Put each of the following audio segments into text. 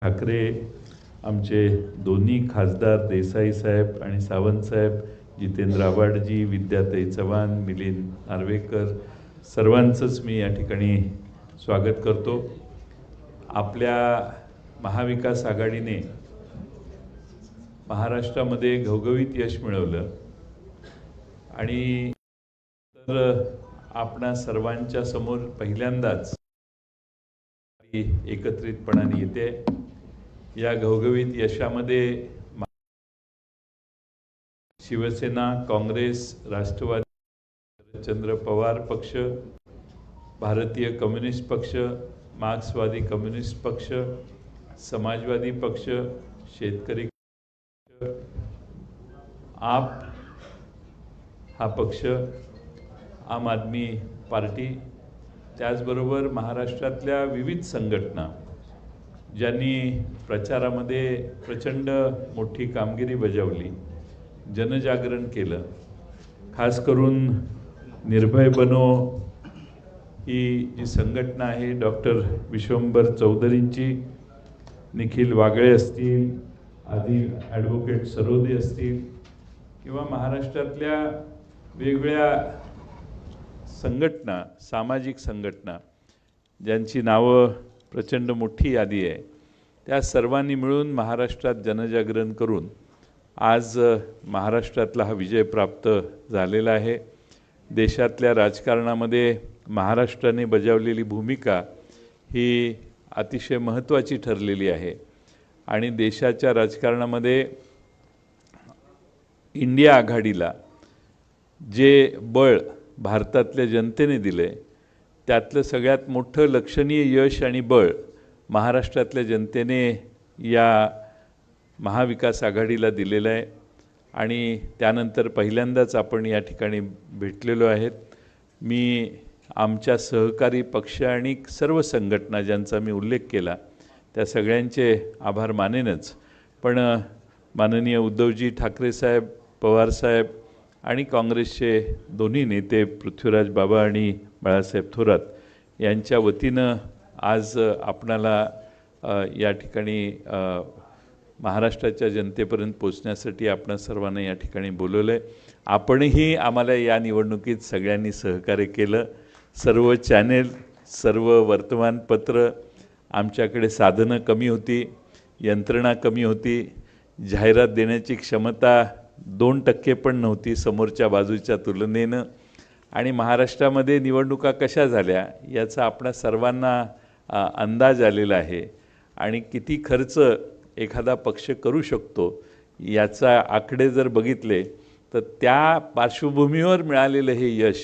ठाकरे, आमचे दोन्ही खासदार देसाई साहेब आणि सावंत साहेब, जितेंद्र आव्हाडजी, विद्याताई चव्हाण, मिलिंद नार्वेकर, सर्वांचंच मी या ठिकाणी स्वागत करतो। आपल्या महाविकास आघाडीने महाराष्ट्रामध्ये घवघवीत यश मिळवलं आणि तर आपणा सर्वांच्या समोर पहिल्यांदाच एकत्रितपणाने येते। या घवघवीत यशामध्ये शिवसेना, काँग्रेस, राष्ट्रवादी, शरदचंद्र पवार पक्ष, भारतीय कम्युनिस्ट पक्ष, मार्क्सवादी कम्युनिस्ट पक्ष, समाजवादी पक्ष, शेतकरी पक्ष, आप हा पक्ष, आम आदमी पार्टी, त्याचबरोबर महाराष्ट्रातल्या विविध संघटना ज्यांनी प्रचारामध्ये प्रचंड मोठी कामगिरी बजावली, जनजागरण केलं। खास करून निर्भय बनो ही जी संघटना आहे, डॉक्टर विश्वंभर चौधरींची, निखिल वागळे असतील, आदी ॲडव्होकेट सरोदे असतील किंवा महाराष्ट्रातल्या वेगवेगळ्या संघटना, सामाजिक संघटना ज्यांची नावं प्रचंड मोठी यादी आहे, त्या सर्वांनी मिळून महाराष्ट्रात जनजागरण करून आज महाराष्ट्रातला हा विजय प्राप्त झालेला आहे। देशातल्या राजकारणामध्ये महाराष्ट्राने बजावलेली भूमिका ही अतिशय महत्त्वाची ठरलेली आहे आणि देशाच्या राजकारणामध्ये इंडिया आघाडीला जे बळ भारतातल्या जनतेने दिले, त्यातलं सगळ्यात मोठं लक्षणीय यश आणि बळ महाराष्ट्रातल्या जनतेने या महाविकास आघाडीला दिलेलं आहे आणि त्यानंतर पहिल्यांदाच आपण या ठिकाणी भेटलेलो आहेत। मी आमच्या सहकारी पक्ष आणि सर्व संघटना ज्यांचा मी उल्लेख केला त्या सगळ्यांचे आभार मानेनच, पण माननीय उद्धवजी ठाकरे साहेब, पवार साहेब आणि काँग्रेसचे दोन्ही नेते पृथ्वीराज बाबा आणि बाळासाहेब थोरात यांच्या वतीनं आज आपणाला या ठिकाणी महाराष्ट्राच्या जनतेपर्यंत पोचण्यासाठी आपण सर्वांना या ठिकाणी बोलवलं आहे। आपणही आम्हाला या निवडणुकीत सगळ्यांनी सहकार्य केलं। सर्व चॅनेल, सर्व वर्तमानपत्र, आमच्याकडे साधनं कमी होती, यंत्रणा कमी होती, जाहिरात देण्याची क्षमता 2% पण नव्हती समोरच्या बाजूच्या तुलनेनं, आणि महाराष्ट्रामध्ये निवडणुका कशा झाल्या याचा आपणा सर्वांना अंदाज आलेला आहे आणि किती खर्च एखादा पक्ष करू शकतो याचा आकडे जर बघितले तर त्या पार्श्वभूमीवर मिळालेलं हे यश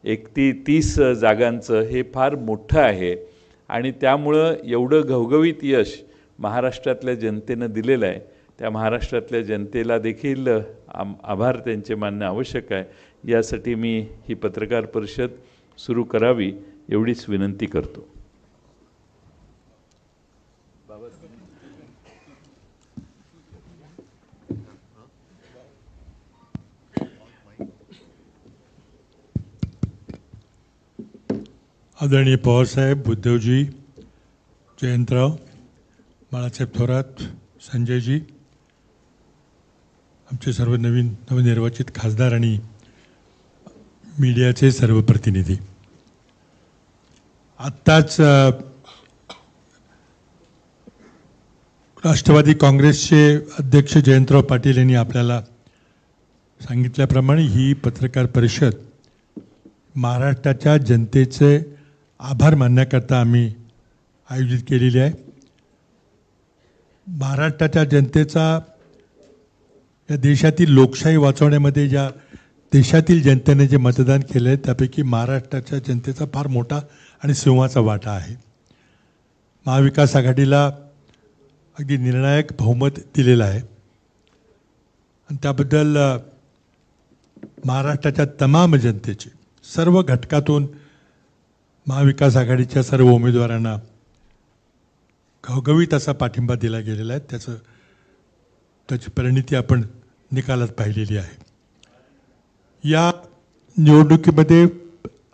31 जागांचं हे फार मोठं आहे आणि त्यामुळं एवढं घवघवीत यश महाराष्ट्रातल्या जनतेनं दिलेलं आहे। त्या महाराष्ट्रातल्या जनतेला देखील आभार त्यांचे मानणं आवश्यक आहे। यासाठी मी ही पत्रकार परिषद सुरू करावी एवढीच विनंती करतो। आदरणीय पवारसाहेब, उद्धवजी, जयंतराव, बाळासाहेब थोरात, संजयजी, आमचे सर्व नवनिर्वाचित खासदार आणि मीडियाचे सर्व प्रतिनिधी, आत्ताच राष्ट्रवादी काँग्रेसचे अध्यक्ष जयंतराव पाटील यांनी आपल्याला सांगितल्याप्रमाणे ही पत्रकार परिषद महाराष्ट्राच्या जनतेचे आभार मानण्याकरता आम्ही आयोजित केलेली आहे। महाराष्ट्राच्या जनतेचा या देशातील लोकशाही वाचवण्यामध्ये ज्या देशातील जनतेने जे मतदान केलं आहे त्यापैकी महाराष्ट्राच्या जनतेचा फार मोठा आणि सिंहाचा वाटा आहे। महाविकास आघाडीला अगदी निर्णायक बहुमत दिलेलं आहे आणि त्याबद्दल महाराष्ट्राच्या तमाम जनतेचे सर्व घटकातून महाविकास आघाडीच्या सर्व उमेदवारांना घवघवीत असा पाठिंबा दिला गेलेला आहे। त्याची परिणिती आपण निकालात पाहिलेली आहे। या निवडणुकीमध्ये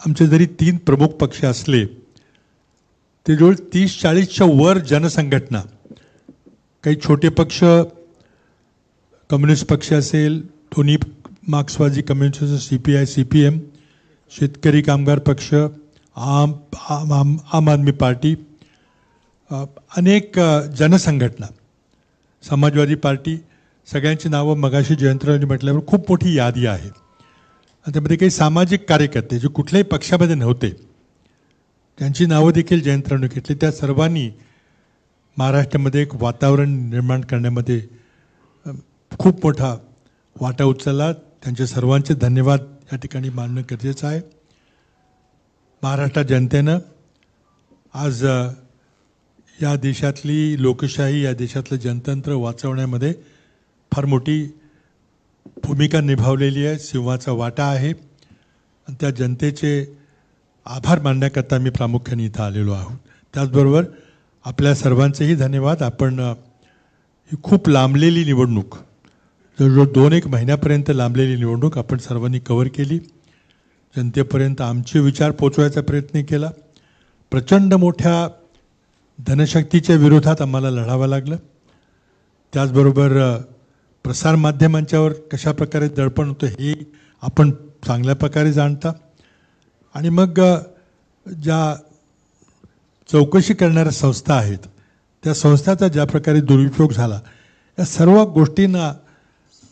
आमचे जरी 3 प्रमुख पक्ष असले ते जवळ 30-40च्या वर जनसंघटना काही छोटे पक्ष, कम्युनिस्ट पक्ष असेल, दोन्ही मार्क्सवादी कम्युनिस्ट असेल, CPI CPM, शेतकरी कामगार पक्ष, आम आदमी पार्टी, अनेक जनसंघटना, समाजवादी पार्टी, सगळ्यांची नावं मगाशी जयंतरावांनी म्हटल्यावर खूप मोठी यादी आहे. आणि त्यामध्ये काही सामाजिक कार्यकर्ते जे कुठल्याही पक्षामध्ये नव्हते त्यांची नावं देखील जयंतरावांनी घेतली. त्या सर्वांनी महाराष्ट्रामध्ये एक वातावरण निर्माण करण्यामध्ये खूप मोठा वाटा उचलला. त्यांचे सर्वांचे धन्यवाद या ठिकाणी मानणं गरजेचं आहे. महाराष्ट्र जनतेनं आज या देशातली लोकशाही, या देशातलं जनतंत्र वाचवण्यामध्ये फार मोठी भूमिका निभावलेली आहे. सिंहाचा वाटा आहे आणि त्या जनतेचे आभार मानण्याकरता मी प्रामुख्याने इथं आलेलो आहोत. त्याचबरोबर आपल्या सर्वांचेही धन्यवाद. आपण ही खूप लांबलेली निवडणूक, जवळजवळ 2-1 महिन्यापर्यंत लांबलेली निवडणूक आपण सर्वांनी कव्हर केली. जनतेपर्यंत आमचे विचार पोचवायचा प्रयत्न केला. प्रचंड मोठ्या धनशक्तीच्या विरोधात आम्हाला लढावं लागलं. त्याचबरोबर प्रसारमाध्यमांच्यावर कशा प्रकारे दडपण होतं हे आपण चांगल्या प्रकारे जाणता. आणि मग ज्या चौकशी करणाऱ्या संस्था आहेत त्या संस्थाचा ज्या प्रकारे दुरुपयोग झाला, या सर्व गोष्टींना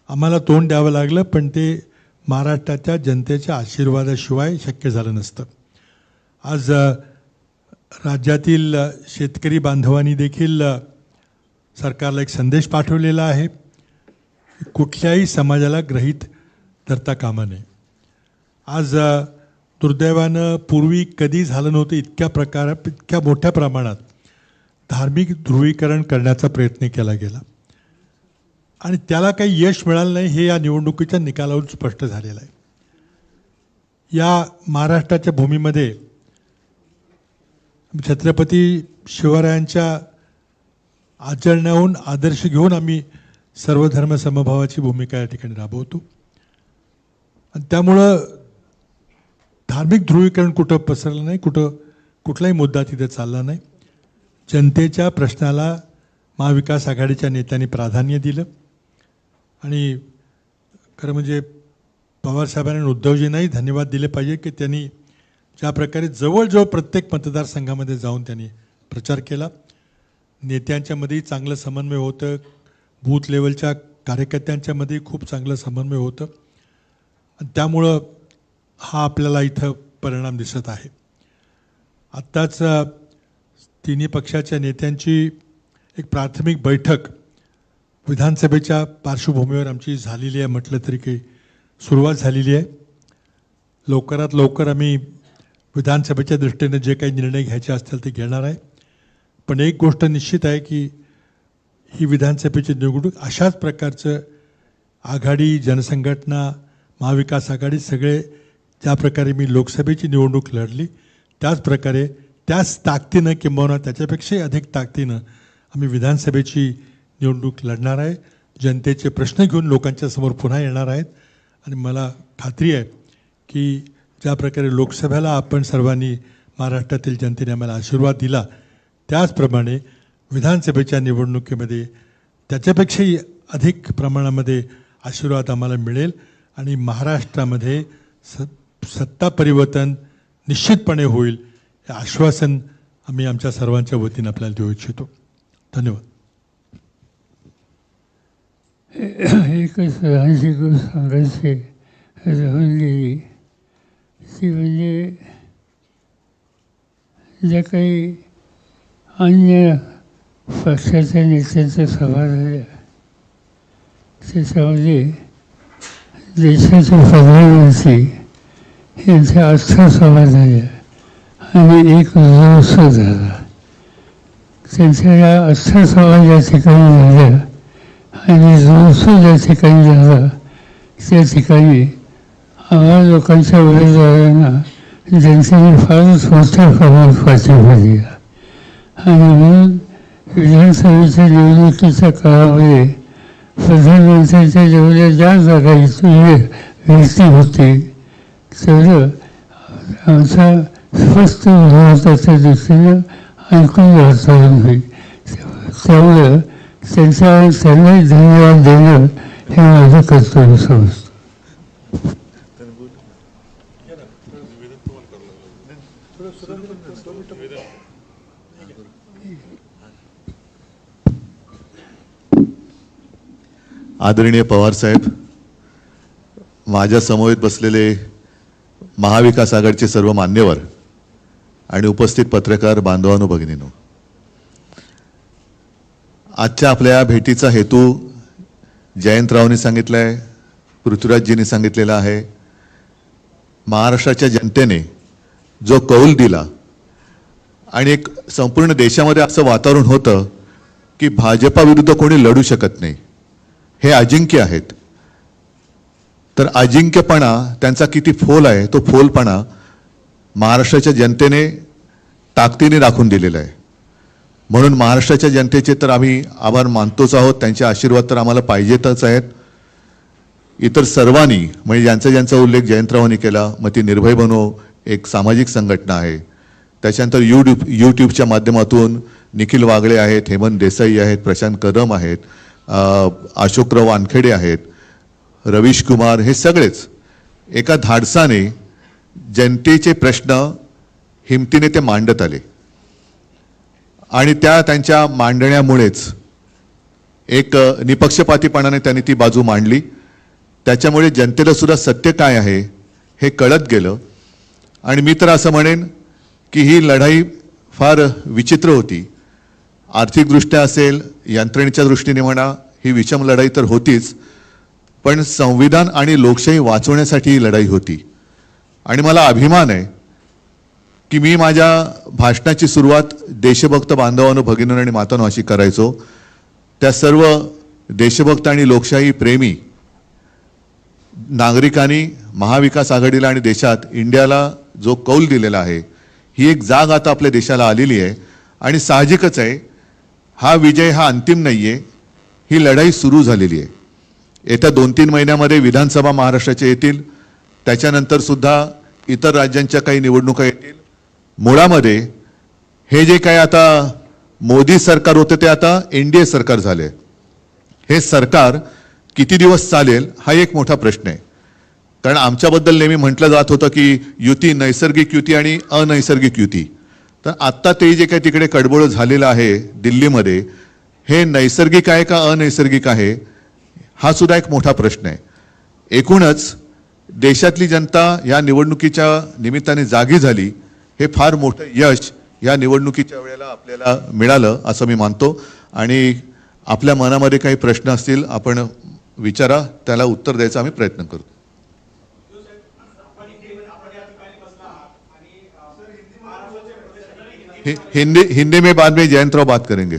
आम्हाला तोंड द्यावं लागलं. पण ते महाराष्ट्राच्या जनतेच्या आशीर्वादाशिवाय शक्य झालं नसतं. आज राज्यातील शेतकरी बांधवांनी देखील सरकारला एक संदेश पाठवलेला आहे. कुठल्याही समाजाला गृहीत धरता कामा नये. आज दुर्दैवानं पूर्वी कधी झालं नव्हतं इतक्या मोठ्या प्रमाणात धार्मिक ध्रुवीकरण करण्याचा प्रयत्न केला गेला आणि त्याला काही यश मिळालं नाही हे या निवडणुकीच्या निकालावरून स्पष्ट झालेलं आहे. या महाराष्ट्राच्या भूमीमध्ये छत्रपती शिवरायांच्या आचरणाहून आदर्श घेऊन आम्ही सर्वधर्म समभावाची भूमिका या ठिकाणी राबवतो. आणि त्यामुळं धार्मिक ध्रुवीकरण कुठं पसरलं नाही, कुठलाही मुद्दा तिथे चालला नाही. जनतेच्या प्रश्नाला महाविकास आघाडीच्या नेत्यांनी प्राधान्य दिलं. आणि खरं म्हणजे पवारसाहेबांनी आणि उद्धवजींनाही धन्यवाद दिले पाहिजे की त्यांनी ज्या प्रकारे जवळजवळ प्रत्येक मतदारसंघामध्ये जाऊन त्यांनी प्रचार केला. नेत्यांच्यामध्येही चांगलं समन्वय होतं, बूथ लेवलच्या कार्यकर्त्यांच्यामध्ये खूप चांगलं समन्वय होतं. आणि त्यामुळं हा आपल्याला इथं परिणाम दिसत आहे. आत्ताच तिन्ही पक्षाच्या नेत्यांची एक प्राथमिक बैठक विधानसभेच्या पार्श्वभूमीवर आमची झालेली आहे म्हटलं तरी काही सुरुवात झालेली आहे. लवकरात लवकर आम्ही विधानसभेच्या दृष्टीने जे काही निर्णय घ्यायचे असतील ते घेणार आहे. पण एक गोष्ट निश्चित आहे की ही विधानसभेची निवडणूक अशाच प्रकारचं आघाडी, जनसंघटना, महाविकास आघाडी सगळे ज्या प्रकारे मी लोकसभेची निवडणूक लढली त्याच प्रकारे त्याच ताकदीनं किंबहुना त्याच्यापेक्षाही अधिक ताकदीनं आम्ही विधानसभेची निवडणूक लढणार आहे. जनतेचे प्रश्न घेऊन लोकांच्या समोर पुन्हा येणार आहेत. आणि मला खात्री आहे की ज्या प्रकारे लोकसभेला आपण सर्वांनी महाराष्ट्रातील जनतेने आम्हाला आशीर्वाद दिला त्याचप्रमाणे विधानसभेच्या निवडणुकीमध्ये त्याच्यापेक्षाही अधिक प्रमाणामध्ये आशीर्वाद आम्हाला मिळेल आणि महाराष्ट्रामध्ये सत्ता परिवर्तन निश्चितपणे होईल हे आश्वासन आम्ही आमच्या सर्वांच्या वतीने आपल्याला देऊ इच्छितो. धन्यवाद. एकच लहानशी गोष्ट सांगायची राहून गेली ती म्हणजे ज्या काही अन्य पक्षाच्या नेत्यांच्या सभा झाल्या त्याच्यामध्ये देशाचे प्रधानमंत्री यांच्या 8 सभा झाल्या आणि एक जोश झाला. त्यांच्या या 8 सभा ज्या ठिकाणी झाल्या आणि जोश ज्या ठिकाणी झाला त्या ठिकाणी आम्हा लोकांच्या उमेदवारांना जनतेने फारच मोठ्या प्रमाणात पाठिंबा दिला. आणि म्हणून विधानसभेच्या निवडणुकीच्या काळामध्ये प्रधानमंत्र्यांच्या जेवढ्या ज्या जागा व्यक्ती होती तेवढं आमचा स्पष्ट भारताच्या दृष्टीनं ऐकून वातावरण होईल. त्यामुळं त्यांनाही धन्यवाद देणं हे माझं कर्तव्य समजतं. आदरणीय पवारसाहेब, माझ्या समवेत बसलेले महाविकास आघाडीचे सर्व मान्यवर आणि उपस्थित पत्रकार बांधवांनो भगिनींनो, आजच्या आपल्या भेटीचा हेतू जयंतरावांनी सांगितला आहे, पृथ्वीराजजींनी सांगितलेला आहे. महाराष्ट्राच्या जनतेने जो कौल दिला आणि एक संपूर्ण देशामध्ये असं वातावरण होतं की भाजपा विरुद्ध कोणी लढू शकत नाही, हे अजिंक्य आहेत. तर अजिंक्यपणा त्यांचा किती फोल आहे, तो फोलपणा महाराष्ट्राच्या जनतेने ताकदीने दाखवून दिलेला आहे. म्हणून महाराष्ट्राच्या जनतेचे तर आम्ही आभार मानतोच आहोत, त्यांचे आशीर्वाद तर आम्हाला पाहिजेतच आहेत. इतर सर्वांनी म्हणजे ज्यांचा उल्लेख जयंतरावांनी केला, मग ती निर्भय बनो एक सामाजिक संघटना आहे, त्याच्यानंतर यूट्यूबच्या माध्यमातून निखिल वागळे आहेत, हेमंत देसाई आहेत, प्रशांत कदम आहेत, अशोकराव वानखेडे आहेत, रवीश कुमार, हे सगळेच एका धाडसाने जनतेचे प्रश्न हिमतीने ते मांडत आले आणि त्यांच्या मांडण्यामुळेच एक निपक्षपातीपणाने त्यांनी ती बाजू मांडली. त्याच्यामुळे जनतेला सुद्धा सत्य काय आहे हे कळत गेलं. आणि मी तर असं म्हणेन की ही लढाई फार विचित्र होती. आर्थिकदृष्ट्या असेल, यंत्रणेच्या दृष्टीने म्हणा, ही विषम लढाई तर होतीच, पण संविधान आणि लोकशाही वाचवण्यासाठी ही लढाई होती. आणि मला अभिमान आहे की मी माझ्या भाषणाची सुरुवात देशभक्त बांधवांनो भगिनींनो आणि मातांनो अशी करायचो. त्या सर्व देशभक्त आणि लोकशाही प्रेमी नागरिकांनी महाविकास आघाडीला आणि देशात इंडियाला जो कौल दिलेला आहे, ही एक जाग आता आपल्या देशाला आलेली आहे. आणि साहजिकच आहे, हा विजय हा अंतिम नाही आहे, ही लढाई सुरू झालेली आहे. येत्या 2-3 महिन्यामध्ये विधानसभा महाराष्ट्राच्या येतील, त्याच्यानंतर सुद्धा इतर राज्यांच्या काही निवडणुका येतील. मुळामध्ये हे जे काय आता मोदी सरकार होतं ते आता NDA सरकार झाले. हे सरकार किती दिवस चालेल हा एक मोठा प्रश्न आहे. कारण आमच्याबद्दल नेहमी म्हटलं जात होतं की युती, नैसर्गिक युती आणि अनैसर्गिक युती. तर आत्ता ते जे काही तिकडे कडबोळ झालेलं आहे दिल्लीमध्ये, हे नैसर्गिक आहे का अनैसर्गिक आहे हा सुद्धा एक मोठा प्रश्न आहे. एकूणच देशातली जनता या निवडणुकीच्या निमित्ताने जागी झाली, हे फार मोठं यश या निवडणुकीच्या वेळेला आपल्याला मिळालं असं मी मानतो. आणि आपल्या मनामध्ये काही प्रश्न असतील आपण विचारा, त्याला उत्तर द्यायचा आम्ही प्रयत्न करतो. हिंदी में बाद में जयंतराव बात करेंगे.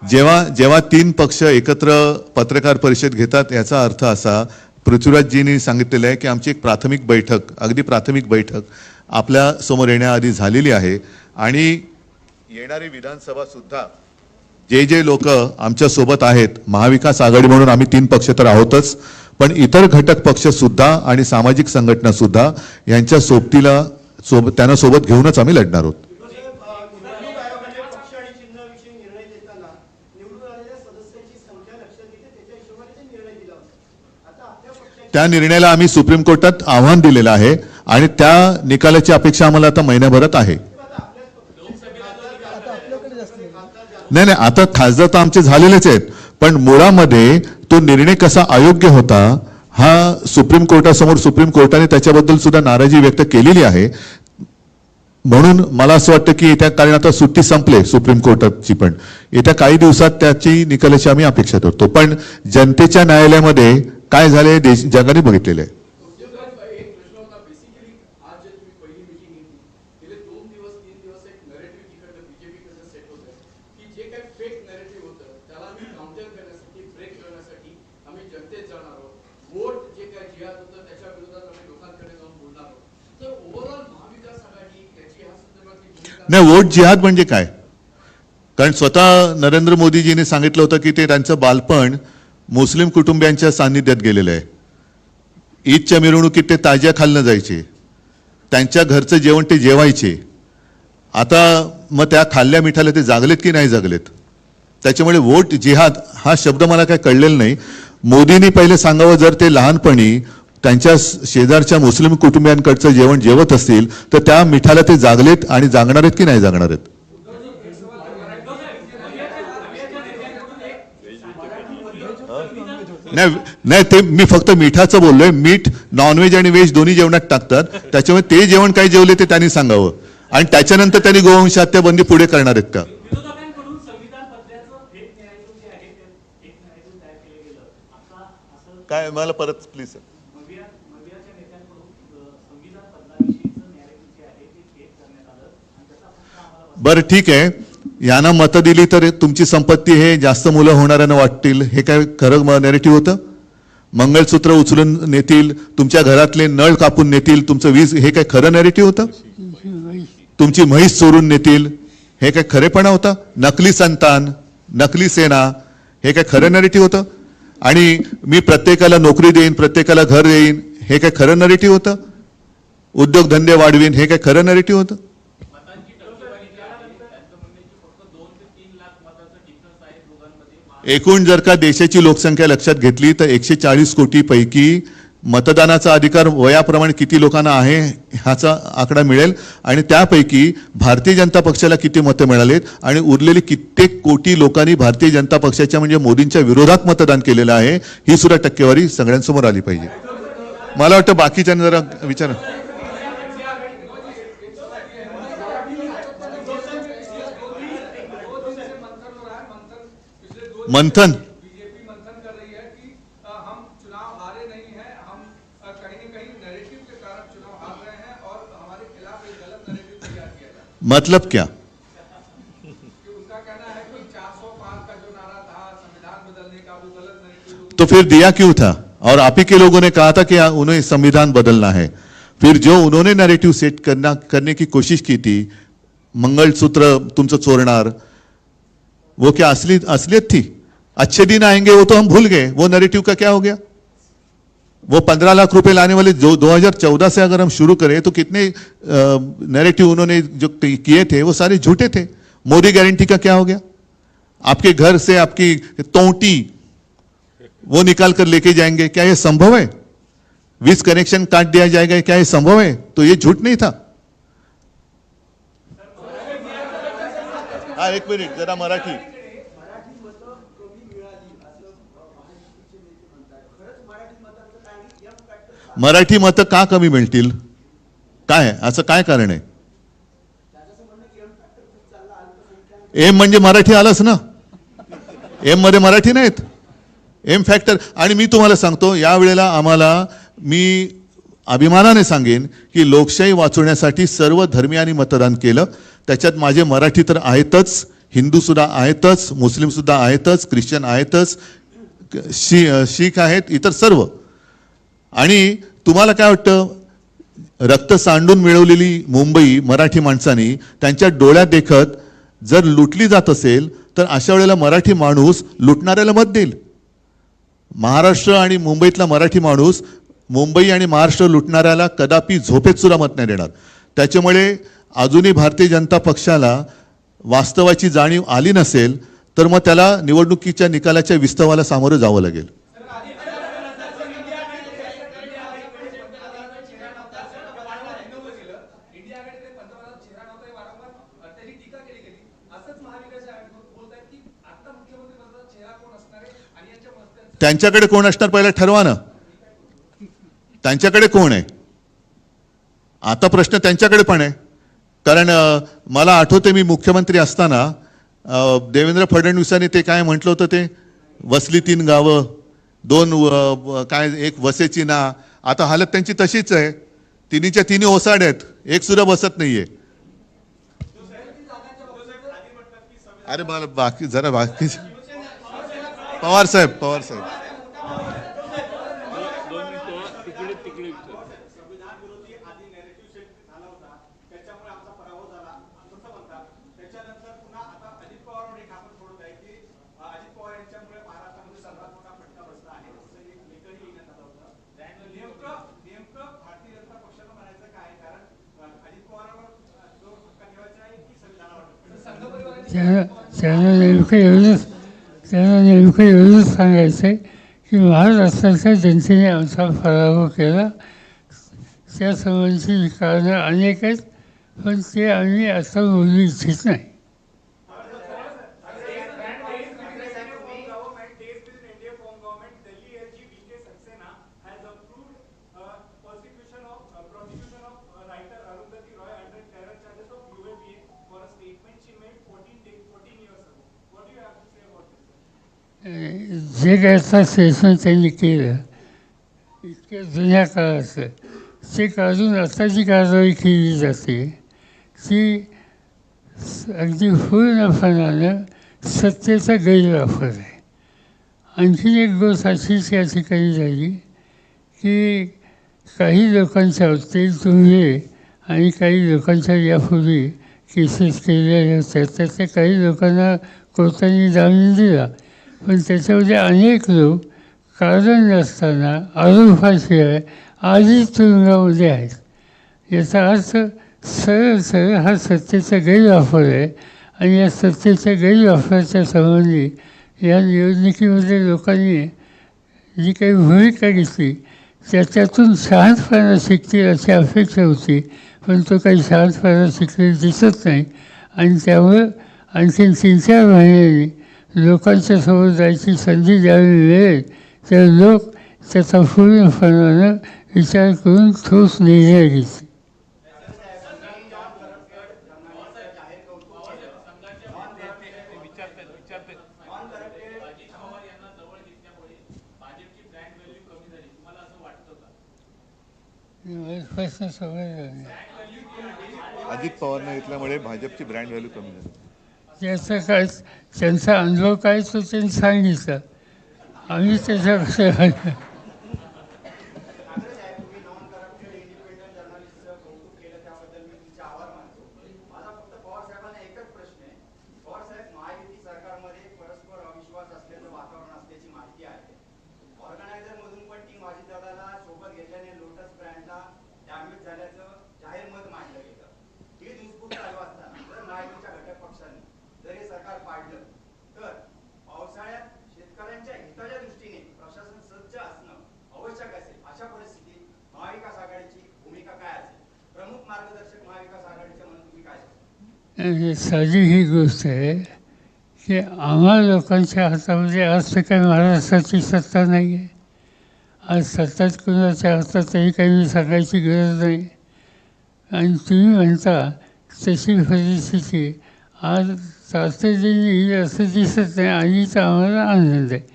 जेव्हा 3 पक्ष एकत्र पत्रकार परिषद घेतात, याचा अर्थ असा, पृथ्वीराजजींनी सांगितलेलं आहे की आमची एक प्राथमिक बैठक, अगदी प्राथमिक बैठक आपल्या समोर येण्याआधी झालेली आहे. आणि येणारी विधानसभा सुद्धा जे लोक आमच्या सोबत आहेत, महाविकास आघाडी म्हणून आम्ही 3 पक्ष तर आहोतच, पण इतर घटक पक्ष सुद्धा आणि सामाजिक संघटना सुद्धा यांच्या त्यांना सोबत घेऊनच आम्ही लढणार आहोत. त्या निर्णयाला आम्ही सुप्रीम कोर्टात आव्हान दिलेलं आहे आणि त्या निकालाची अपेक्षा आम्हाला आता महिन्याभरात आहे. नाही, आता खासदार तर आमचे झालेलेच आहेत, पण मुळामध्ये तो निर्णय कसा अयोग्य होता हा सुप्रीम कोर्टासमोर, सुप्रीम कोर्टाने त्याच्याबद्दल सुद्धा नाराजी व्यक्त केलेली आहे. म्हणून मला असं वाटतं की येत्या, कारण आता सुट्टी संपले सुप्रीम कोर्टाची, पण येत्या काही दिवसात त्याची निकालाची आम्ही अपेक्षा करतो. पण जनतेच्या न्यायालयामध्ये काय झाले जगाने बघितलेलं आहे. नाही, वोट जिहाद म्हणजे काय? कारण स्वतः नरेंद्र मोदीजींनी सांगितलं होतं की ते त्यांचं बालपण मुस्लिम कुटुंबियांच्या सान्निध्यात गेलेलं आहे. ईदच्या मिरवणुकीत ते ताज्या खाल्लं जायचे, त्यांच्या घरचं जेवण ते जेवायचे. आता मग त्या खाल्ल्या मिठाला ते जागलेत की नाही जागलेत? त्याच्यामुळे वोट जिहाद हा शब्द मला काय कळलेला नाही. मोदींनी पहिले सांगावं, जर ते लहानपणी त्यांच्या शेजारच्या मुस्लिम कुटुंबियांकडचं जेवण जेवत असतील तर त्या मिठाला ते जागलेत आणि जागणार आहेत की नाही जागणार आहेत? नाही, ते मी फक्त मिठाचं बोललोय. मीठ नॉनव्हेज आणि व्हेज दोन्ही जेवणात टाकतात, त्याच्यामुळे ते जेवण काय जेवले ते त्यांनी सांगावं. आणि त्याच्यानंतर त्यांनी गोवंश हत्या बंदी पुढे करणार आहेत का? काय मला परत प्लीज. बरं ठीक आहे, यांना मतं दिली तर तुमची संपत्ती हे जास्त मुलं होणाऱ्यांना वाटतील, हे काय खरं नॅरेटिव्ह होतं? मंगळसूत्र उचलून नेतील, तुमच्या घरातले नळ कापून नेतील, तुमचं वीज, हे काय खरं नॅरेटिव्ह होतं? तुमची म्हैस चोरून नेतील, हे काय खरेपणा होता? नकली संतान, नकली सेना, हे काय खरं नॅरेटिव्ह होतं? आणि मी प्रत्येकाला नोकरी देईन, प्रत्येकाला घर देईन, हे काय खरं नॅरेटिव्ह होतं? उद्योगधंदे वाढवीन, हे काय खरं नॅरेटिव्ह होतं? एकूण जर का देशाची लोकसंख्या लक्षात घेतली तर 140 कोटी पैकी मतदानाचा अधिकार वयाप्रमाणे किती लोकांना आहे ह्याचा आकडा मिळेल. आणि त्यापैकी भारतीय जनता पक्षाला किती मतं मिळालेत आणि उरलेली कित्येक कोटी लोकांनी भारतीय जनता पक्षाच्या म्हणजे मोदींच्या विरोधात मतदान केलेलं आहे, ही सुद्धा टक्केवारी सगळ्यांसमोर आली पाहिजे. मला वाटतं बाकीच्यांना जरा विचार. मंथन बीजेपी मंथन कर रही है कि हम चुनाव हारे नहीं हैं, हम कहीं न कहीं नैरेटिव के कारण चुनाव हार रहे हैं और हमारे खिलाफ एक गलत नैरेटिव तैयार किया जाए. मतलब क्या? कि उनका कहना है कि 405 का जो नारा था संविधान बदलने का, वो गलत नैरेटिव. तो फिर दिया क्यों था? और आप ही के लोगों ने कहा था कि उन्हें संविधान बदलना है. फिर जो उन्होंने नैरेटिव सेट करने की कोशिश की थी, मंगलसूत्र तुमचं चोरणार, वो क्या असलियत थी? अच्छे दिन आएंगे वो तो हम भूल गए, वो नैरेटिव का क्या हो गया? वो 15 लाख रुपए लाने वाले जो 2014 से अगर हम शुरू करें तो कितने नैरेटिव उन्होंने जो किए थे वो सारे झूठे थे. मोदी गारंटी का क्या हो गया? आपके घर से आपकी तोंटी वो निकाल कर लेके जाएंगे, क्या ये संभव है? वीज कनेक्शन काट दिया जाएगा, क्या ये संभव है? तो ये झूठ नहीं था. हाँ, एक मिनिट जरा मराठी. मराठी मतं का कमी मिळतील? काय असं काय कारण आहे? एम म्हणजे मराठी आलंच ना, एम मध्ये मराठी नाहीत. M factor. आणि मी तुम्हाला सांगतो, यावेळेला आम्हाला, मी अभिमानाने सांगेन की लोकशाही वाचवण्यासाठी सर्व धर्मियांनी मतदान केलं. त्याच्यात माझे मराठी तर आहेतच, हिंदू सुद्धा आहेतच, मुस्लिम सुद्धा आहेतच, ख्रिश्चन आहेतच, शीख आहेत, इतर सर्व. आणि तुम्हाला काय वाटतं, रक्त सांडून मिळवलेली मुंबई मराठी माणसांनी त्यांच्या डोळ्यात देखत जर लुटली जात असेल तर अशा वेळेला मराठी माणूस लुटणाऱ्याला मत देईल. महाराष्ट्र आणि मुंबईतला मराठी माणूस मुंबई आणि महाराष्ट्र लुटणाऱ्याला कदापि झोपेत सुद्धा मत नाही देणार. त्याच्यामुळे अजूनही भारतीय जनता पक्षाला वास्तवाची जाणीव आली नसेल तर मग त्याला निवडणुकीच्या निकालाच्या विस्तवाला सामोरं जावं लागेल. त्यांच्याकडे कोण असणार पहिला ठरवा ना. त्यांच्याकडे कोण आहे आता प्रश्न त्यांच्याकडे पण आहे. कारण मला आठवते मी मुख्यमंत्री असताना देवेंद्र फडणवीसांनी ते काय म्हटलं होतं, ते वसली 3 गावं 2 काय एक वसेची ना. आता हालत त्यांची तशीच आहे, तिन्हीच्या तिन्ही ओसाड आहेत, एक सुद्धा बसत नाहीये. अरे मला बाकी जरा बाकी पवार साहेब नेमकं एवढंच सांगायचं आहे की महाराष्ट्राच्या जनतेने आमचा पराभव केला. त्या संबंधीची कारणं अनेक आहेत, पण ते आम्ही आता बोलू इच्छित नाही. जे काय आता स्टेटमेंट त्यांनी केलं इतक्या जुन्या काळाचं ते काढून आता जी कारवाई केली जाते ती अगदी पूर्णपणानं सत्तेचा गैरवापर आहे. आणखीन एक गोष्ट अशीच या ठिकाणी झाली की काही लोकांच्या तेल तुंबले आणि काही लोकांच्या यापूर्वी केसेस केलेल्या होत्या, त्यातल्या काही लोकांना कोर्टाने जामीन दिला, पण त्याच्यामध्ये अनेक लोक कारण नसताना आरोपाशिवाय आधीच तुरुंगामध्ये आहेत. याचा अर्थ सरळ हा सत्तेचा गैरवापर आहे आणि या सत्तेच्या गैरवापराच्या संबंधी या निवडणुकीमध्ये लोकांनी जी काही भूमिका घेतली त्याच्यातून शांतपणा शिकतील अशी अपेक्षा होती, पण तो काही शांतपणा शिकलेला दिसत नाही. आणि त्यामुळं आणखीन 3-4 महिन्यांनी लोकांच्या समोर जायची संधी ज्यावेळी मिळेल तर लोक त्याचा पूर्णपणानं विचार करून ठोस निर्णय घेतील. प्रश्न समजला नाही. अजित पवारने घेतल्यामुळे भाजपची ब्रँड व्हॅल्यू कमी झाली. त्याचा काय त्यांचा अनुभव काय तो त्यांनी सांगितलं, आम्ही त्याच्यापेक्षा साधी ही गोष्ट आहे की आम्हा लोकांच्या हातामध्ये आज तर काही महाराष्ट्राची सत्ता नाही आहे. आज सत्ताच कुणाच्या हातात तरी काही सांगायची गरज नाही. आणि तुम्ही म्हणता तशी परिस्थिती आज तातडीने येईल असं दिसत नाही आणि तर आम्हाला आनंद आहे.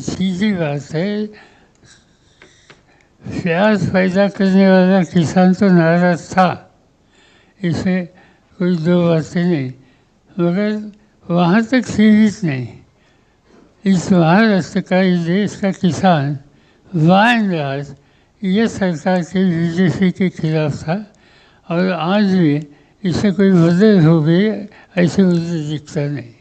सीधी बात है, प्याज पैदा करने वाला किसान तो नाराज था, इसमें कोई दो बातें नहीं, मगर वहाँ तक सीमित नहीं. इस महाराष्ट्र का, इस देश का किसान वाइंड ये सरकार के बीजेपी के खिलाफ था और आज भी इससे कोई बदल हो गई ऐसे मुझे दिखता नहीं.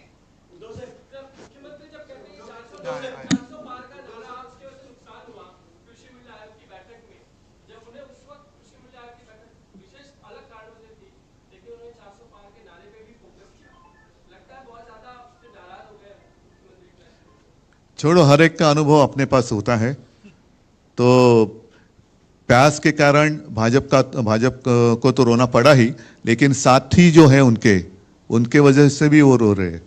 छोड़ो, हर एक का अनुभव अपने पास होता है. तो प्यास के कारण भाजप को तो रोना पड़ा ही, लेकिन साथी जो है उनके वजह से भी वो रो रहे हैं.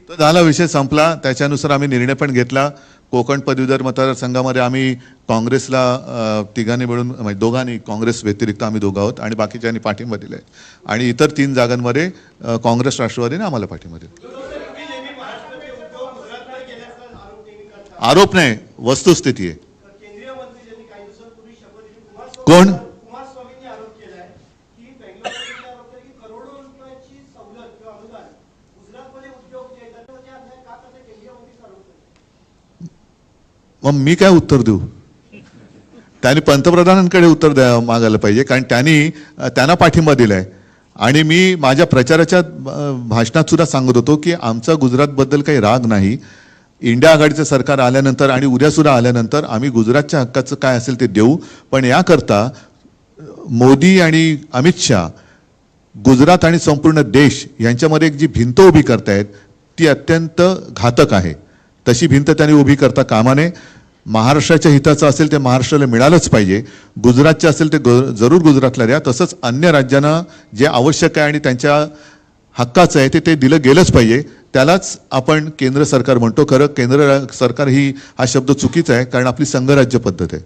तो झाला, विषय संपला. त्याच्यानुसार आम्ही निर्णय पण घेतला. कोकण पदवीधर मतदारसंघामध्ये आम्ही काँग्रेसला तिघांनी मिळून, म्हणजे दोघांनी, काँग्रेस व्यतिरिक्त आम्ही दोघं आहोत आणि बाकीच्यांनी पाठिंबा दिलाय. आणि इतर 3 जागांमध्ये काँग्रेस राष्ट्रवादीने आम्हाला पाठिंबा दिला. आरोप नाही, वस्तुस्थिती आहे. केंद्रीय मंत्री ज्यांनी काही दिवसांपूर्वी शपथ दिली, कोण? कुमारस्वामींनी आरोप केलाय की बेंगलोरमध्ये आरोप केला की करोडो रुपयाची सवलत किंवा अनुदान गुजरातमध्ये उद्योग जे आहेत त्याच्यावर ते अन्याय का करते, केंद्रीय मंत्रीच आरोप करतात. मग मी काय उत्तर देऊ? त्यांनी पंतप्रधानांकडे उत्तर मागायला पाहिजे, कारण त्यांना पाठिंबा दिलाय. आणि मी माझ्या प्रचाराच्या भाषणात सुद्धा सांगत होतो की आमचा गुजरातबद्दल काही राग नाही. इंडिया आघाडीचं सरकार आल्यानंतर आणि उद्या सुद्धा आल्यानंतर आम्ही गुजरातच्या हक्काचं काय असेल ते देऊ. पण याकरता मोदी आणि अमित शाह गुजरात आणि संपूर्ण देश यांच्यामध्ये एक जी भिंत उभी करतायत ती अत्यंत घातक आहे. तशी भिंत त्यांनी उभी करता कामा नये. महाराष्ट्राच्या हिताचं असेल ते महाराष्ट्राला मिळालंच पाहिजे. गुजरातचे असेल ते जरूर गुजरातला द्या. तसंच अन्य राज्यांना जे आवश्यक आहे आणि त्यांच्या हक्काचं आहे ते दिलं गेलंच पाहिजे. त्यालाच आपण केंद्र सरकार म्हणतो. खरं केंद्र सरकार हा शब्द चुकीचा आहे, कारण आपली संघराज्य पद्धत आहे.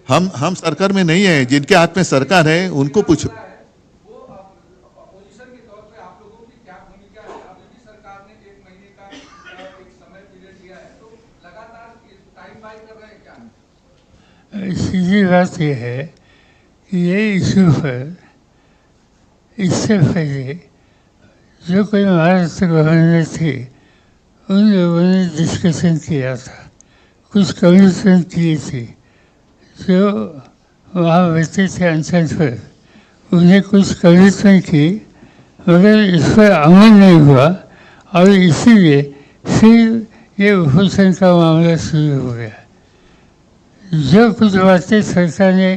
हम सरकार में नहीं है, जिनके हाथ में सरकार है उनको पूछो. अपोजिशन के तौर पे आप लोगों की क्या भूमिका है? अभी भी सरकार ने 1 महीने का एक समय पीरियड दिया है, तो लगातार टाइम बाय कर रहे हैं क्या? सीधी बात यह है कि ये इशू पर इससे पहले जो कोई महाराष्ट्र गवर्नर थे उन लोगों ने डिस्कशन किया था, कुछ कमीशन किए थे जो वहाँ बैठे थे अनशन पर, उन्हें कुछ कमीशन की, मगर इस पर अमल नहीं हुआ और इसीलिए फिर ये उपोषण का मामला शुरू हो गया. जो कुछ बातें सरकार ने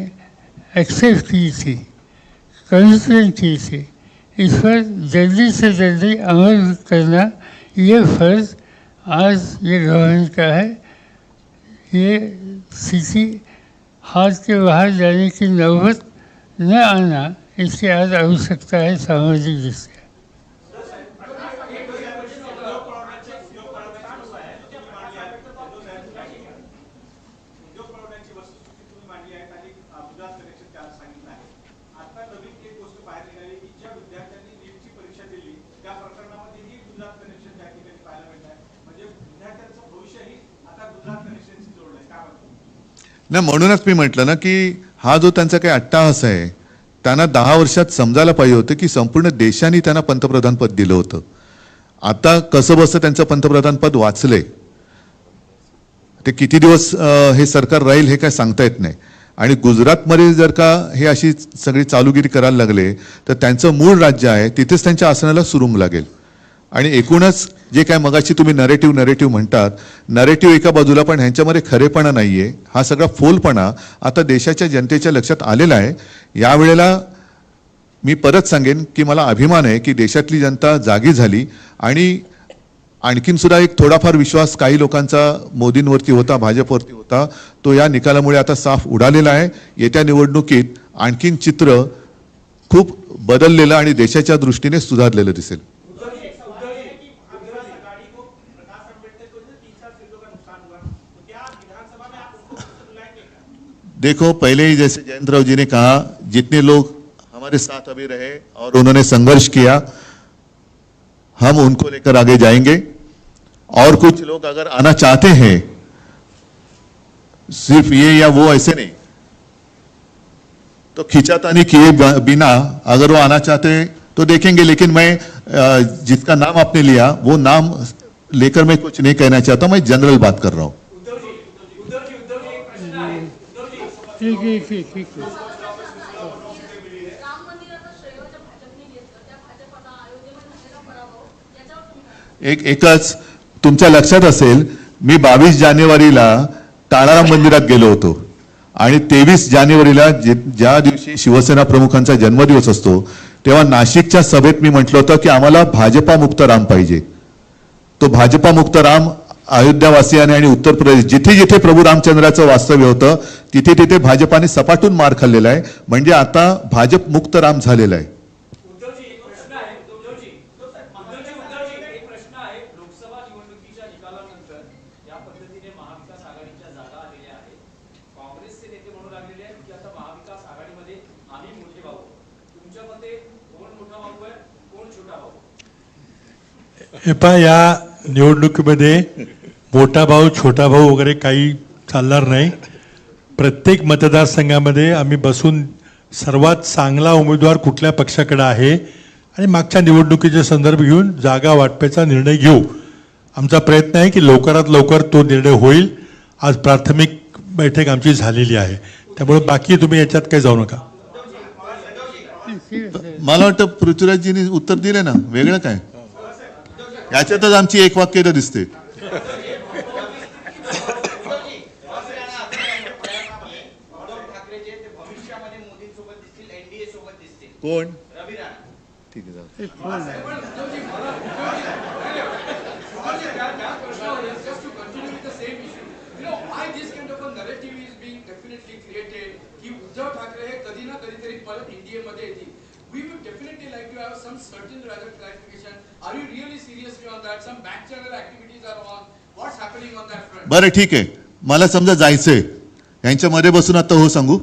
एक्सेप्ट की थी, कमिटमेंट की थी, इस पर जल्दी से जल्दी अमल करना ये फर्ज आज ये गवर्नमेंट का है. ये स्थिति हाथ के बाहर जाने की नौबत न आना इसकी आज आवश्यकता है सामाजिक दृष्टि. नाही, म्हणूनच मी म्हटलं ना की हा जो त्यांचा काही अट्टाहास आहे त्यांना 10 वर्षात समजायला पाहिजे होतं की संपूर्ण देशाने त्यांना पंतप्रधान पद दिलं होतं. आता कसं बसं त्यांचं पंतप्रधान पद वाचलंय. ते किती दिवस हे सरकार राहील हे काय सांगता येत नाही. आणि गुजरातमध्ये जर का हे अशी सगळी चालूगिरी करायला लागले तर त्यांचं मूळ राज्य आहे तिथेच त्यांच्या आसनाला सुरुंग लागेल. आणि एकूणच जे काय मगाशी तुम्ही नरेटिव्ह म्हणतात, नरेटिव्ह एका बाजूला, पण ह्यांच्यामध्ये खरेपणा नाहीये. हा सगळा फोलपणा आता देशाच्या जनतेच्या लक्षात आलेला आहे. यावेळेला मी परत सांगेन की मला अभिमान आहे की देशातली जनता जागी झाली आणि आणखीन सुद्धा एक थोडाफार विश्वास काही लोकांचा मोदींवरती होता, भाजपवरती होता, तो या निकालामुळे आता साफ उडालेला आहे. येत्या निवडणुकीत आणखीन चित्र खूप बदललेलं आणि देशाच्या दृष्टीने सुधारलेलं दिसेल. देखो, पहले ही जैसे जयंतराव जी ने कहा, जितने लोग हमारे साथ अभी रहे और उन्होंने संघर्ष किया, हम उनको लेकर आगे जाएंगे. और कुछ लोग अगर आना चाहते हैं, सिर्फ ये या वो ऐसे नहीं, तो खींचातानी किए बिना अगर वो आना चाहते हैं तो देखेंगे. लेकिन मैं जिसका नाम आपने लिया वो नाम लेकर मैं कुछ नहीं कहना चाहता. मैं जनरल बात कर रहा हूं. ठीक है. एकच तुमच्या लक्षात असेल, मी 22 जानेवारीला ताळाराम मंदिरात गेलो होतो आणि 23 जानेवारीला ज्या दिवशी शिवसेना प्रमुखांचा जन्मदिवस असतो तेव्हा नाशिकच्या सभेत मी म्हटलं होतं की आम्हाला भाजपा मुक्त राम पाहिजे. तो भाजपा मुक्त राम अयोध्यावासियाने आणि उत्तर प्रदेश जिथे जिथे प्रभू रामचंद्राचं वास्तव्य होतं तिथे तिथे भाजपाने सपाटून मार खाल्लेला आहे. म्हणजे आता भाजप मुक्त राम झालेला आहे. लोकसभा निवडणुकीच्या निकालानंतर या पद्धतीने महाविकास आघाडीच्या जागा आलेल्या आहेत. काँग्रेसचे नेते म्हणू लागलेले आहेत की आता महाविकास आघाडीमध्ये आम्ही मोठे भाऊ. तुमच्या मते मोठा भाऊ आहे, कोण छोटा भाऊ? हे पहा, या निवडणुकीमध्ये मोठा भाऊ छोटा भाऊ वगैरे काही चालणार नाही. प्रत्येक मतदारसंघामध्ये आम्ही बसून सर्वात चांगला उमेदवार कुठल्या पक्षाकडे आहे आणि मागच्या निवडणुकीचे संदर्भ घेऊन जागा वाटपाचा निर्णय घेऊ. आमचा प्रयत्न आहे की लवकरात लवकर तो निर्णय होईल. आज प्राथमिक बैठक आमची झालेली आहे, त्यामुळे बाकी तुम्ही याच्यात काही जाऊ नका. मला वाटतं पृथ्वीराजजींनी उत्तर दिले ना, वेगळं काय याच्यातच आमची एक वाक्यता दिसते. कोण? ठीक आहे, जाऊ. Just to continue with the same issue, why this kind of a narrative is being definitely created की उद्धव ठाकरे हे कधी ना कधीतरी परत इंडियामध्ये येतील. We would definitely like to have some certain rather clarification. Are you really seriously on that? Some back channel activities are on. What's happening on that front? बरं ठीक आहे, मला समजा जायचंय, यांच्यामध्ये बसून आता हो सांगू.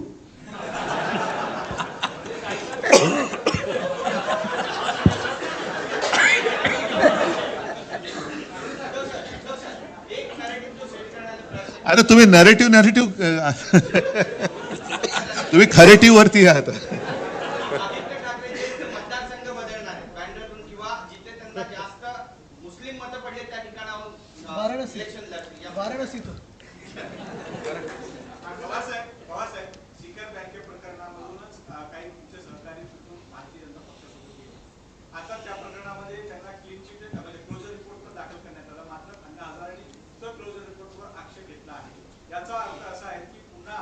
अरे तुम्ही नरेटिव्ह तुम्ही खरेटिव्ह वरती आहात. आदित्य ठाकरे मतदारसंघ बदलणार आहे बँड्रातून किंवा जिथे त्यांना जास्त मुस्लिम मतं पडले त्या ठिकाणाहून इलेक्शन लढतील. वाराणसीतून पवारसाहेब सिकर बँके प्रकरणामधूनच काही तुमचे सहकारी तिथून भारतीय जनता पक्षासोबत गेले. आता त्या प्रकरणामध्ये त्यांना क्लीन चिट म्हणजे क्लोजर रिपोर्ट पण दाखल करण्यात आला, मात्र अण्णा हजारेंनी तो क्लोजर रिपोर्टवर आक्षेप घेतला आहे. याचा अर्थ असा आहे की पुन्हा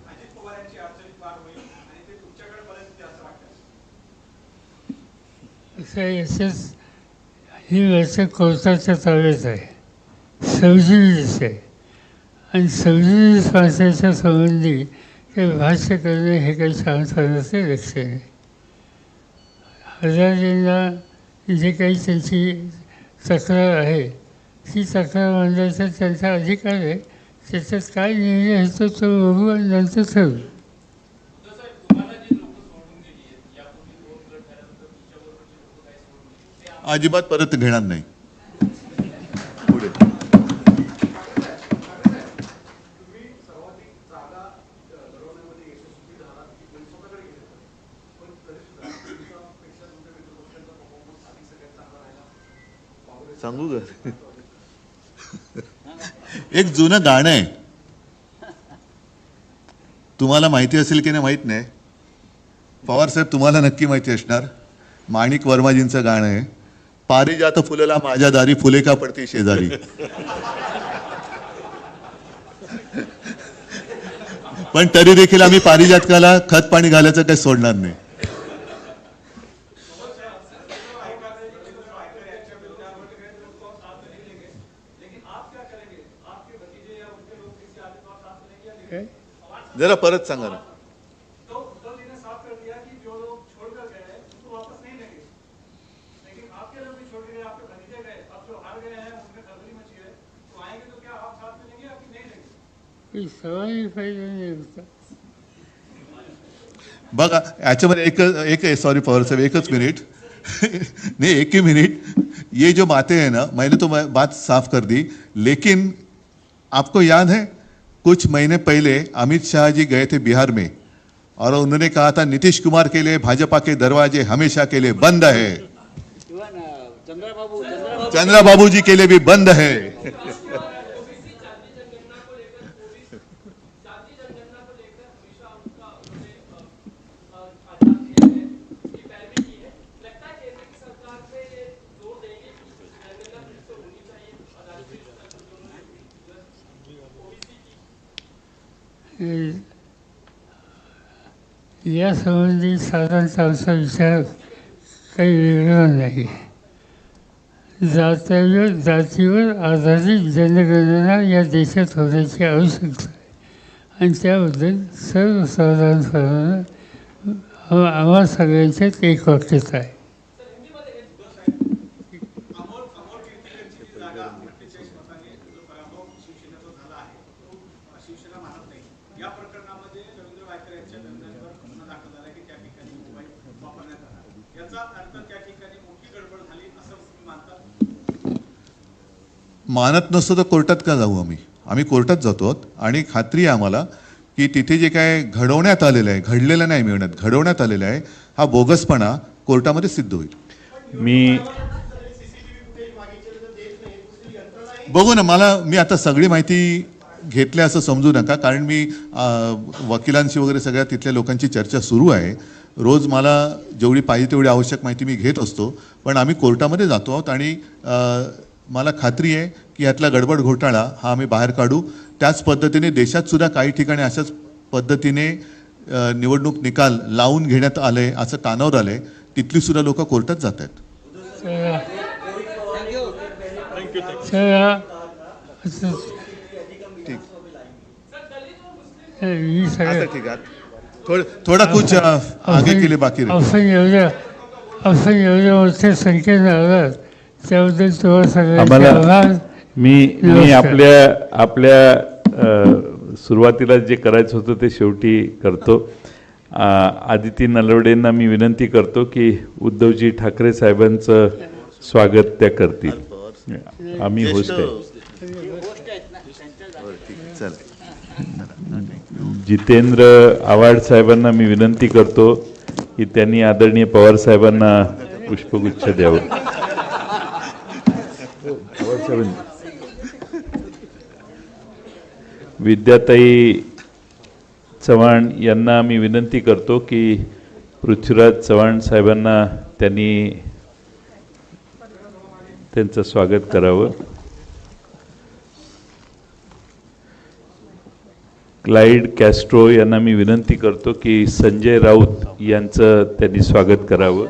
अजित पवार यांची अडचणीत वाढ होईल आणि ते तुमच्याकडे परत येते असं वाटतं. ही व्यवस्था कोर्टाच्या ताब्यात आहे, सबज्युडिस आहे आणि सबज्युडिस माणसाच्या संबंधी ते भाष्य करणे हे काही सांगतानाचे लक्षण आहे. हजारेंना जे काही त्यांची तक्रार आहे ती तक्रार मांडण्याचा त्यांचा अधिकार आहे. त्याच्यात काय निर्णय होतो तो बघू आणि नंतर ठरवू. तुम्हाला जी लोक सोडून गेली आहेत, यापूर्वी 2 गट झाल्यानंतर तुमच्याबरोबरची लोक काय सोडून गेली ते अजिबात परत घेणार नाही. पुढे तुम्ही सर्वाधिक जागा लढवण्यामध्ये यशस्वी झालात की पोलीस स्वतःकडे गेले, पण तरी सुद्धा तुमच्यापेक्षा तुमच्या मित्रपक्षांचा परफॉर्मन्स आधी सगळ्यात चांगला राहिला. सांगू का? एक जुनं गाणं आहे, तुम्हाला माहिती असेल की नाही माहित नाही. पवार साहेब तुम्हाला नक्की माहिती असणार. माणिक वर्माजींचं गाणं आहे, पारिजात फुलला माझ्या दारी, फुले का पडते शेजारी. पण तरी देखील आम्ही पारिजातकाला खत पाणी घालायचं काही सोडणार नाही. जरा परत सांगा ना. तो उद्धव जी ने साफ कर दिया कि जो लोग छोड़कर गए हैं उसको वापस नहीं लेंगे, लेकिन आपके लोग भी छोड़ के गए, आपके भतीजे गए, अब जो हार गए हैं उनमें खलबली मची है, तो आएंगे तो क्या आप साथ में लेंगे या कि नहीं लेंगे? ही सवाई फायदा नाही होता. बघा याच्यामध्ये एक सॉरी पवार साहब, एकच मिनट नहीं, एक ही मिनट. ये जो बातें हैं ना, मैंने तो बात साफ कर दी, लेकिन आपको याद है कुछ महीने पहले अमित शाह जी गए थे बिहार में और उन्होंने कहा था नीतीश कुमार के लिए भाजपा के दरवाजे हमेशा के लिए बंद है, चंद्रा बाबू जी के लिए भी बंद है. यासंबंधी साधारणतः आमचा विचार काही वेगळा नाही. जातीवर आधारित जनगणना या देशात होण्याची आवश्यकता आहे आणि त्याबद्दल सर्वसाधारणपणे आम्हा सगळ्यांच्यात एक वाक्यता आहे. अमोल कीर्तिकरची जी जागा 48 मतांनी जो पराभव शिवसेनेचा झाला आहे तो शिवसेना मानत नाही. या प्रकरणामध्ये रवींद्र वायकर यांच्या निर्णयावर गुन्हा दाखल झाला की त्या ठिकाणी मोबाईल वापरण्यात आला. याचा अर्थ त्या ठिकाणी मोठी गडबड झाली असं तुम्ही मानता? मानत नसतो तर कोर्टात का जाऊ आम्ही? आम्ही कोर्टात जातो आहोत आणि खात्री आहे आम्हाला की तिथे जे काय घडवण्यात आलेलं आहे, घडलेलं नाही मिळण्यात, घडवण्यात आलेलं आहे, हा बोगसपणा कोर्टामध्ये सिद्ध होईल. मी बघू ना, मी आता सगळी माहिती घेतली असं समजू नका, कारण मी वकिलांशी वगैरे सगळ्या तिथल्या लोकांची चर्चा सुरू आहे. रोज मला जेवढी पाहिजे तेवढी आवश्यक माहिती मी घेत असतो, पण आम्ही कोर्टामध्ये जातो आहोत आणि मला खात्री आहे की यातला गडबड घोटाळा हा आम्ही बाहेर काढू. त्याच पद्धतीने देशात सुद्धा काही ठिकाणी अशाच पद्धतीने निवडणूक निकाल लावून घेण्यात आले असं कानावर आलंय, तिथली सुद्धा लोक कोर्टात जात आहेत. ठीक आहे, थोडा कुछ आगे के लिए बाकी रहे. आपण एवढ्या मोठ्या संख्येने आलात त्याबद्दल तुम्हाला सगळ्यांचे आम्हाला आभार. मी आपल्या सुरुवातीला जे करायचं होतं ते शेवटी करतो. आदिती नलवडेंना मी विनंती करतो की उद्धवजी ठाकरे साहेबांचं स्वागत त्या करतील. आम्ही होस्ट आहे. जितेंद्र आव्हाड साहेबांना मी विनंती करतो की त्यांनी आदरणीय पवार साहेबांना पुष्पगुच्छ द्यावं. विद्याताई चव्हाण यांना मी विनंती करतो की पृथ्वीराज चव्हाण साहेबांना त्यांनी त्यांचं स्वागत करावं. क्लाइड कॅस्ट्रो यांना मी विनंती करतो की संजय राऊत यांचं त्यांनी स्वागत करावं.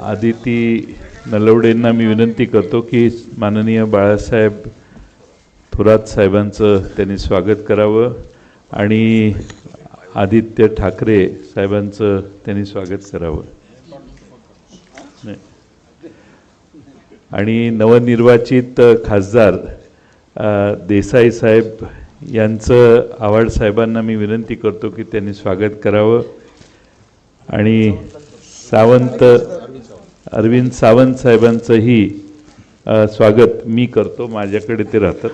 आदिती नलवडेंना मी विनंती करतो की माननीय बाळासाहेब थोरात साहेबांचं त्यांनी स्वागत करावं आणि आदित्य ठाकरे साहेबांचं त्यांनी स्वागत करावं. आणि नवनिर्वाचित खासदार देसाई साहेब यांचं आव्हाड साहेबांना मी विनंती करतो की त्यांनी स्वागत करावं. आणि अरविंद सावंत साहेबांचंही स्वागत मी करतो, माझ्याकडे ते राहतात.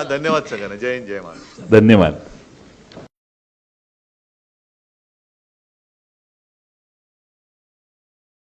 धन्यवाद सगळ्यांना. जय हिंद, जय महाराष्ट्र. धन्यवाद.